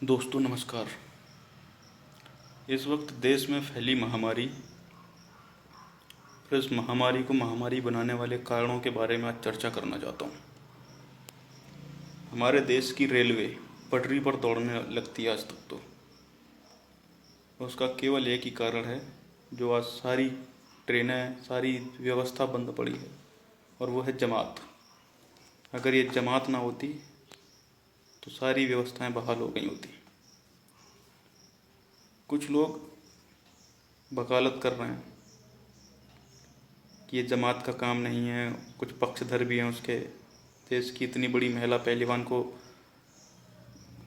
दोस्तों नमस्कार। इस वक्त देश में फैली महामारी और इस महामारी को महामारी बनाने वाले कारणों के बारे में आज चर्चा करना चाहता हूँ। हमारे देश की रेलवे पटरी पर दौड़ने लगती है आज तक तो उसका केवल एक ही कारण है, जो आज सारी ट्रेनें सारी व्यवस्था बंद पड़ी है, और वो है जमात। अगर ये जमात ना होती तो सारी व्यवस्थाएं बहाल हो गई होती। कुछ लोग वकालत कर रहे हैं कि ये जमात का काम नहीं है, कुछ पक्षधर भी हैं उसके। देश की इतनी बड़ी महिला पहलवान को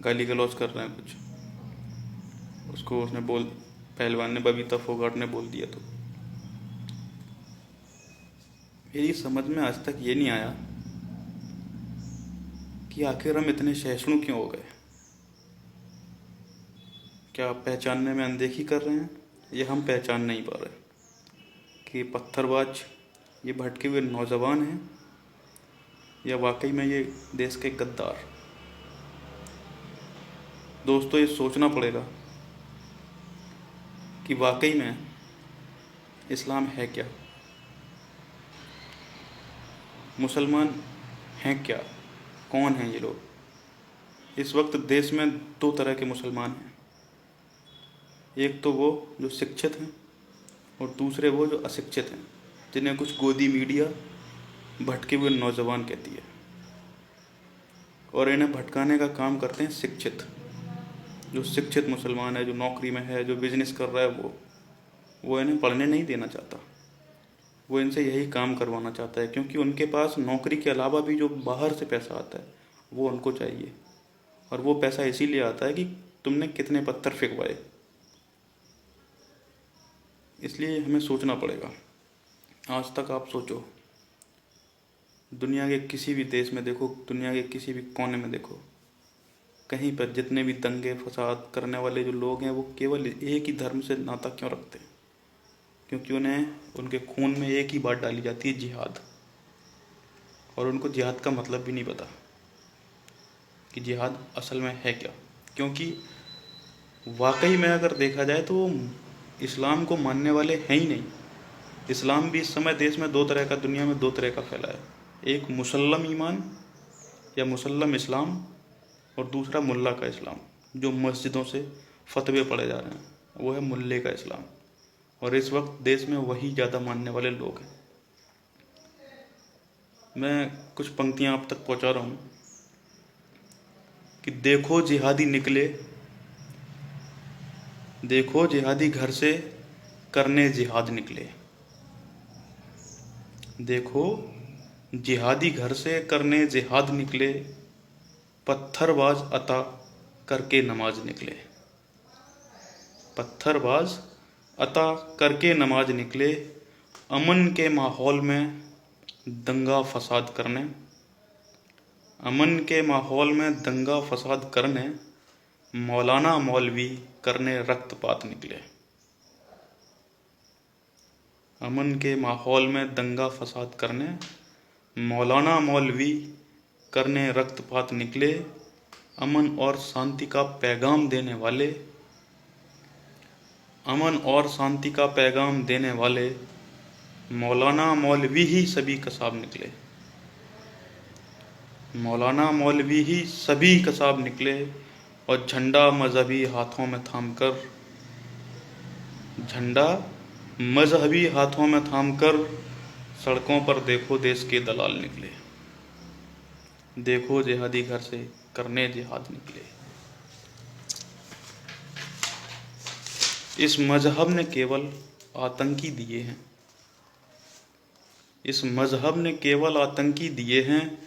गाली गलौज कर रहे हैं कुछ, उसको पहलवान ने, बबीता फोगाट ने बोल दिया। तो मेरी समझ में आज तक ये नहीं आया कि आखिर हम इतने सहिष्णु क्यों हो गए। क्या पहचानने में अनदेखी कर रहे हैं, या हम पहचान नहीं पा रहे कि पत्थरबाज ये भटके हुए नौजवान हैं, या वाकई में ये देश के गद्दार। दोस्तों, ये सोचना पड़ेगा कि वाकई में इस्लाम है क्या, मुसलमान हैं क्या, कौन हैं ये लोग। इस वक्त देश में दो तरह के मुसलमान हैं, एक तो वो जो शिक्षित हैं और दूसरे वो जो अशिक्षित हैं, जिन्हें कुछ गोदी मीडिया भटके हुए नौजवान कहती है। और इन्हें भटकाने का काम करते हैं शिक्षित। जो शिक्षित मुसलमान है, जो नौकरी में है, जो बिजनेस कर रहा है, वो इन्हें पढ़ने नहीं देना चाहता। वो इनसे यही काम करवाना चाहता है, क्योंकि उनके पास नौकरी के अलावा भी जो बाहर से पैसा आता है वो उनको चाहिए। और वो पैसा इसीलिए आता है कि तुमने कितने पत्थर फेंकवाए। इसलिए हमें सोचना पड़ेगा। आज तक आप सोचो, दुनिया के किसी भी देश में देखो, दुनिया के किसी भी कोने में देखो, कहीं पर जितने भी दंगे फसाद करने वाले जो लोग हैं, वो केवल एक ही धर्म से नाता क्यों रखते हैं? क्योंकि उन्हें उनके खून में एक ही बात डाली जाती है, जिहाद। और उनको जिहाद का मतलब भी नहीं पता कि जिहाद असल में है क्या। क्योंकि वाकई में अगर देखा जाए तो वो इस्लाम को मानने वाले हैं ही नहीं। इस्लाम भी इस समय देश में दो तरह का, दुनिया में दो तरह का फैला है। एक मुसल्लम ईमान या मुसल्लम इस्लाम, और दूसरा मुल्ला का इस्लाम, जो मस्जिदों से फतवे पढ़े जा रहे हैं, वो है मुल्ले का इस्लाम। और इस वक्त देश में वही ज़्यादा मानने वाले लोग हैं। मैं कुछ पंक्तियां आप तक पहुंचा रहा हूँ कि देखो जिहादी निकले, देखो जिहादी घर से करने जिहाद निकले। देखो जिहादी घर से करने जिहाद निकले, पत्थरबाज अता करके नमाज निकले। पत्थरबाज अता करके नमाज निकले, अमन के माहौल में दंगा फसाद करने। अमन के माहौल में दंगा फसाद करने, मौलाना मौलवी करने रक्तपात निकले। अमन के माहौल में दंगा फसाद करने, मौलाना मौलवी करने रक्तपात निकले। अमन और शांति का पैगाम देने वाले, अमन और शांति का पैगाम देने वाले मौलाना मौलवी ही सभी कसाब निकले। मौलाना मौलवी ही सभी कसाब निकले। और झंडा मजहबी हाथों में थामकर, झंडा मजहबी हाथों में थामकर, सड़कों पर देखो देश के दलाल निकले। देखो जिहादी घर से करने जिहाद निकले। इस मजहब ने केवल आतंकी दिए हैं, इस मजहब ने केवल आतंकी दिए हैं।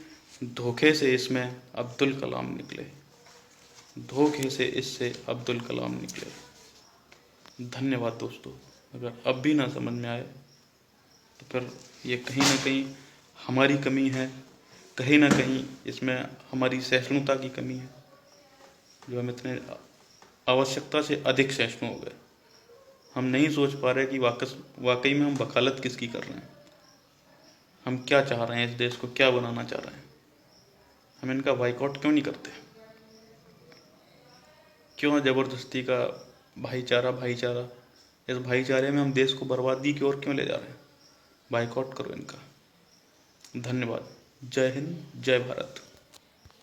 धोखे से इसमें अब्दुल कलाम निकले। धोखे से इससे अब्दुल कलाम निकले। धन्यवाद दोस्तों। अगर अब भी ना समझ में आए तो फिर ये कहीं ना कहीं हमारी कमी है, कहीं ना कहीं इसमें हमारी सहिष्णुता की कमी है, जो हम इतने आवश्यकता से अधिक सहिष्णु हो गए। हम नहीं सोच पा रहे कि वाकई में हम वकालत किसकी कर रहे हैं, हम क्या चाह रहे हैं, इस देश को क्या बनाना चाह रहे हैं। हम इनका बाइकआउट क्यों नहीं करते? क्यों ज़बरदस्ती का भाईचारा भाईचारा, इस भाईचारे में हम देश को बर्बादी की ओर क्यों ले जा रहे हैं? बाइकआउट करो इनका। धन्यवाद। जय हिंद, जय भारत।